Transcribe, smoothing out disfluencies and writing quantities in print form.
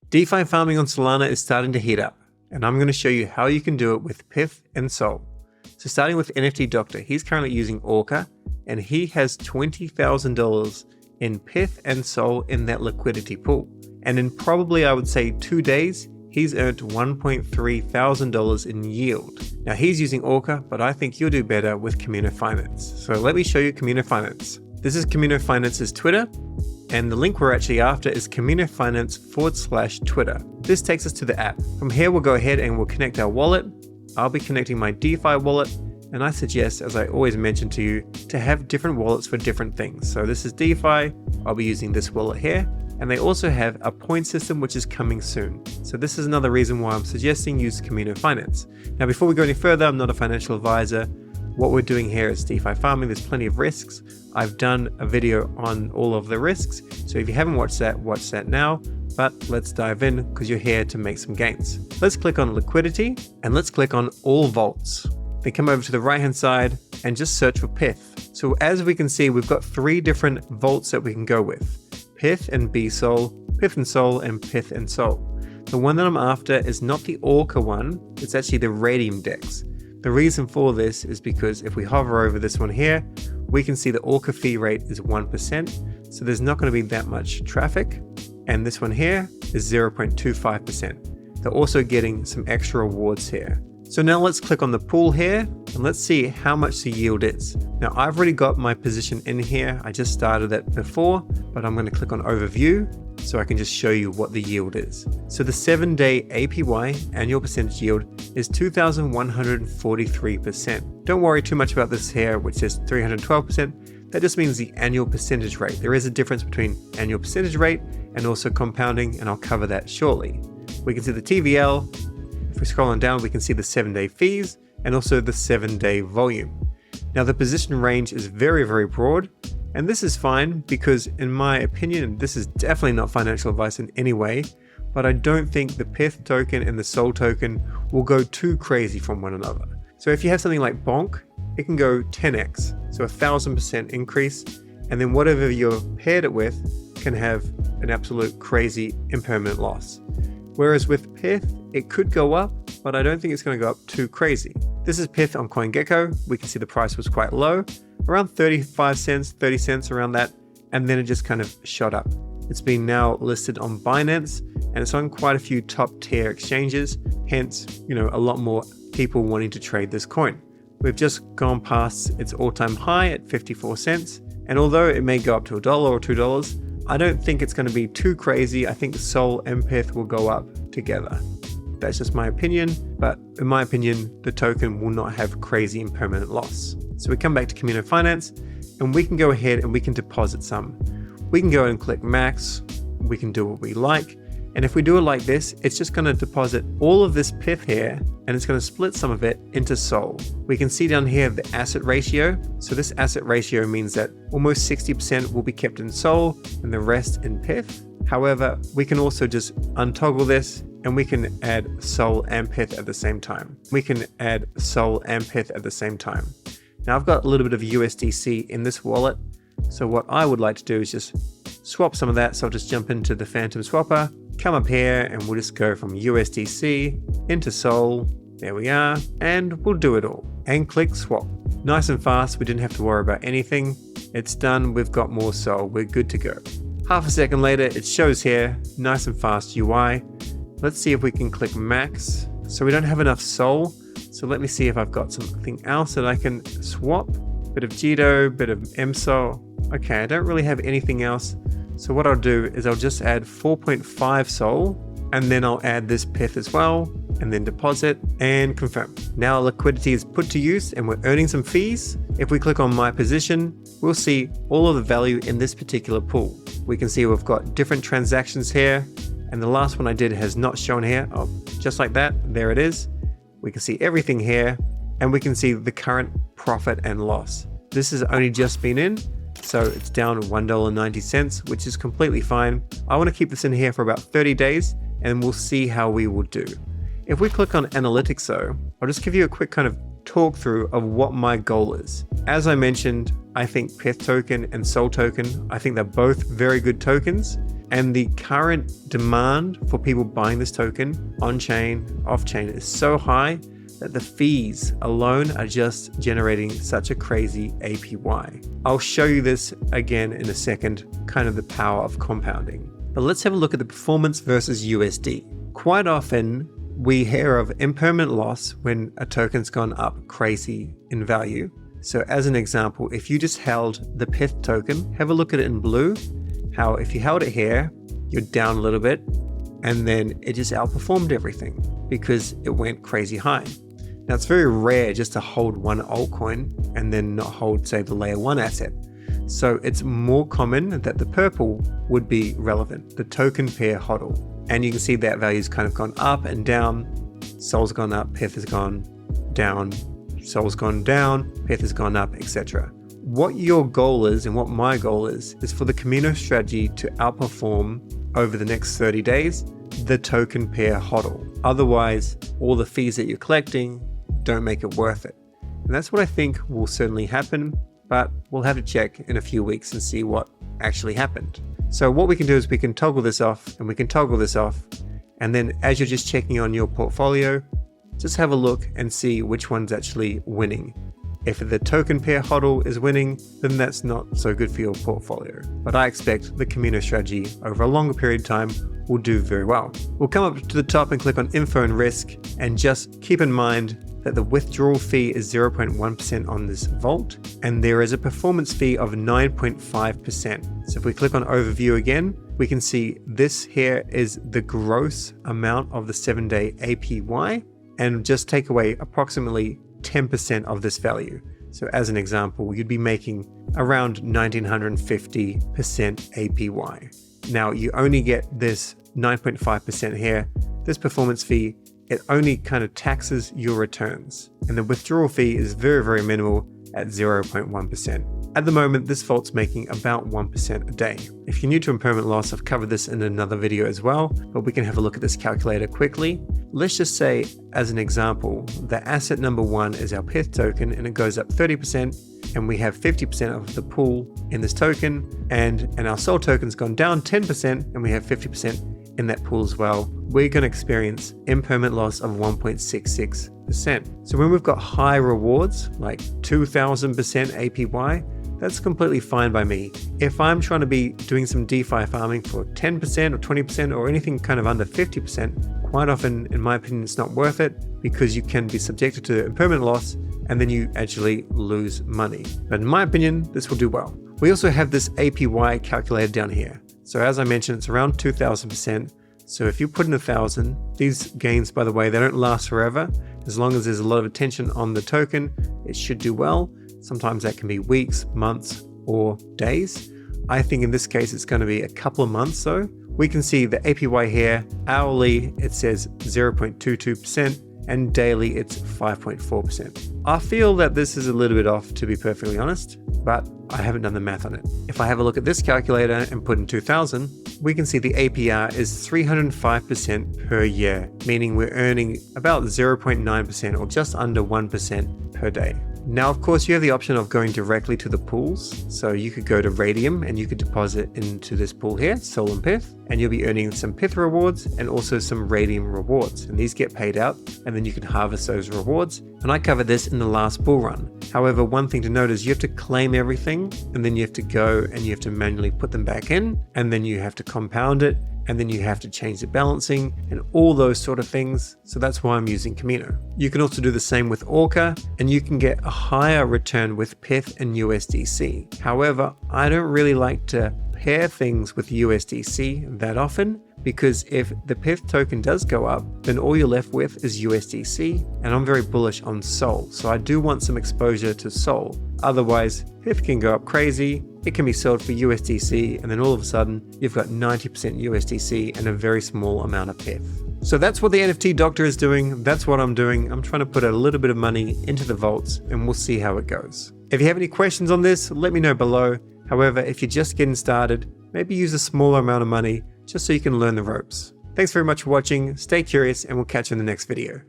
DeFi farming on Solana is starting to heat up, and I'm going to show you how you can do it with PYTH and SOL. So starting with NFT Doctor, he's currently using Orca, and he has $20,000 in PYTH and SOL in that liquidity pool. And in probably, I would say 2 days, he's earned $1.3 thousand in yield. Now he's using Orca, but I think you'll do better with Kamaino Finance. So let me show you Kamaino Finance. This is Kamaino Finance's Twitter, and the link we're actually after is KaminoFinance/Twitter. This takes us to the app. From here, we'll go ahead and we'll connect our wallet. I'll be connecting my DeFi wallet, and I suggest, as I always mention to you, to have different wallets for different things. So this is DeFi, I'll be using this wallet here, and they also have a point system which is coming soon. So this is another reason why I'm suggesting use Kamaino Finance. Now before we go any further, I'm not a financial advisor. What we're doing here is DeFi farming. There's plenty of risks. I've done a video on all of the risks. So if you haven't watch that now. But let's dive in because you're here to make some gains. Let's click on liquidity and let's click on all vaults. Then come over to the right hand side and just search for PYTH. So as we can see, we've got 3 different vaults that we can go with. PYTH and BSOL, PYTH and SOL, and PYTH and SOL. The one that I'm after is not the Orca one, it's actually the Raydium DEX. The reason for this is because if we hover over this one here, we can see the Orca fee rate is 1%, so there's not going to be that much traffic. And this one here is 0.25%. They're also getting some extra rewards here. So now let's click on the pool here and let's see how much the yield is. Now I've already got my position in here. I just started it before, but I'm going to click on overview so I can just show you what the yield is. So the 7-day APY annual percentage yield is 2,143%. Don't worry too much about this here, which says 312%. That just means the annual percentage rate. There is a difference between annual percentage rate and also compounding, and I'll cover that shortly. We can see the TVL. If we scroll on down, we can see the 7-day fees and also the 7-day volume. Now the position range is very, very broad, and this is fine because in my opinion, and this is definitely not financial advice in any way, but I don't think the PYTH token and the SOL token will go too crazy from one another. So if you have something like Bonk, it can go 10x, so 1,000% increase, and then whatever you're paired it with can have an absolute crazy impermanent loss. Whereas with PYTH, it could go up, but I don't think it's going to go up too crazy. This is PYTH on CoinGecko. We can see the price was quite low, around 35 cents, 30 cents around that, and then it just kind of shot up. It's been now listed on Binance, and it's on quite a few top tier exchanges, hence, a lot more people wanting to trade this coin. We've just gone past its all-time high at 54 cents, and although it may go up to $1 or $2, I don't think it's going to be too crazy. I think SOL and PYTH will go up together. That's just my opinion, but in my opinion, the token will not have crazy impermanent loss. So we come back to Kamino Finance, and we can go ahead and we can deposit some. We can go and click max, we can do what we like, and if we do it like this, it's just going to deposit all of this PYTH here, and it's going to split some of it into SOL. We can see down here the asset ratio. So this asset ratio means that almost 60% will be kept in SOL and the rest in PYTH. However, we can also just untoggle this and we can add SOL and PYTH at the same time. Now I've got a little bit of USDC in this wallet. So what I would like to do is just swap some of that. So I'll just jump into the Phantom Swapper, come up here, and we'll just go from USDC into SOL. There we are, and we'll do it all. And click swap. Nice and fast, we didn't have to worry about anything. It's done, we've got more SOL, we're good to go. Half a second later, it shows here, nice and fast UI. Let's see if we can click max. So we don't have enough SOL, so let me see if I've got something else that I can swap. Bit of Jito, bit of MSOL. Okay, I don't really have anything else. So what I'll do is I'll just add 4.5 SOL, and then I'll add this PYTH as well, and then deposit and confirm. Now liquidity is put to use and we're earning some fees. If we click on my position, we'll see all of the value in this particular pool. We can see we've got different transactions here, and the last one I did has not shown here. Oh, just like that, there it is. We can see everything here, and we can see the current profit and loss. This has only just been in, so it's down $1.90, which is completely fine. I want to keep this in here for about 30 days, and we'll see how we will do. If we click on analytics though, I'll just give you a quick kind of talk through of what my goal is. As I mentioned, I think PYTH token and SOL token, I think they're both very good tokens. And the current demand for people buying this token on-chain, off-chain is so high that the fees alone are just generating such a crazy APY. I'll show you this again in a second, kind of the power of compounding. But let's have a look at the performance versus USD. Quite often, we hear of impermanent loss when a token's gone up crazy in value. So as an example, if you just held the PYTH token, have a look at it in blue, how if you held it here, you're down a little bit, and then it just outperformed everything because it went crazy high. Now it's very rare just to hold one altcoin and then not hold, say, the layer 1 asset. So it's more common that the purple would be relevant, the token pair HODL. And you can see that value's kind of gone up and down. SOL's gone up, PYTH has gone down, SOL's gone down, PYTH has gone up, etc. What your goal is and what my goal is for the Kamino strategy to outperform over the next 30 days the token pair HODL. Otherwise, all the fees that you're collecting don't make it worth it. And that's what I think will certainly happen, but we'll have to check in a few weeks and see what actually happened. So what we can do is we can toggle this off and we can toggle this off. And then as you're just checking on your portfolio, just have a look and see which one's actually winning. If the token pair HODL is winning, then that's not so good for your portfolio. But I expect the Kamino strategy over a longer period of time will do very well. We'll come up to the top and click on Info and Risk, and just keep in mind that the withdrawal fee is 0.1% on this vault, and there is a performance fee of 9.5%. So if we click on Overview again, we can see this here is the gross amount of the 7-day APY, and just take away approximately 10% of this value. So as an example, you'd be making around 1950% APY. Now you only get this 9.5% here. This performance fee, it only kind of taxes your returns. And the withdrawal fee is very, very minimal at 0.1%. At the moment, this vault's making about 1% a day. If you're new to impermanent loss, I've covered this in another video as well, but we can have a look at this calculator quickly. Let's just say, as an example, the asset number 1 is our PYTH token and it goes up 30%, and we have 50% of the pool in this token, and our SOL token's gone down 10% and we have 50% in that pool as well. We're going to experience impermanent loss of 1.66%. So when we've got high rewards, like 2000% APY, that's completely fine by me. If I'm trying to be doing some DeFi farming for 10% or 20% or anything kind of under 50%, quite often, in my opinion, it's not worth it because you can be subjected to impermanent loss and then you actually lose money. But in my opinion, this will do well. We also have this APY calculator down here. So as I mentioned, it's around 2000%. So if you put in 1,000, these gains, by the way, they don't last forever. As long as there's a lot of attention on the token, it should do well. Sometimes that can be weeks, months, or days. I think in this case, it's going to be a couple of months though. We can see the APY here, hourly, it says 0.22%, and daily it's 5.4%. I feel that this is a little bit off, to be perfectly honest, but I haven't done the math on it. If I have a look at this calculator and put in 2000, we can see the APR is 305% per year, meaning we're earning about 0.9% or just under 1% per day. Now, of course, you have the option of going directly to the pools. So you could go to Raydium and you could deposit into this pool here, SOL and PYTH, and you'll be earning some PYTH rewards and also some Raydium rewards. And these get paid out and then you can harvest those rewards. And I covered this in the last bull run. However, one thing to note is you have to claim everything and then you have to go and you have to manually put them back in, and then you have to compound it, and then you have to change the balancing and all those sort of things. So that's why I'm using Kamino. You can also do the same with Orca, and you can get a higher return with PYTH and USDC. However, I don't really like to pair things with USDC that often, because if the PYTH token does go up, then all you're left with is USDC, and I'm very bullish on SOL. So I do want some exposure to SOL. Otherwise, PYTH can go up crazy, it can be sold for USDC, and then all of a sudden, you've got 90% USDC and a very small amount of PYTH. So that's what the NFT doctor is doing. That's what I'm doing. I'm trying to put a little bit of money into the vaults, and we'll see how it goes. If you have any questions on this, let me know below. However, if you're just getting started, maybe use a smaller amount of money just so you can learn the ropes. Thanks very much for watching. Stay curious, and we'll catch you in the next video.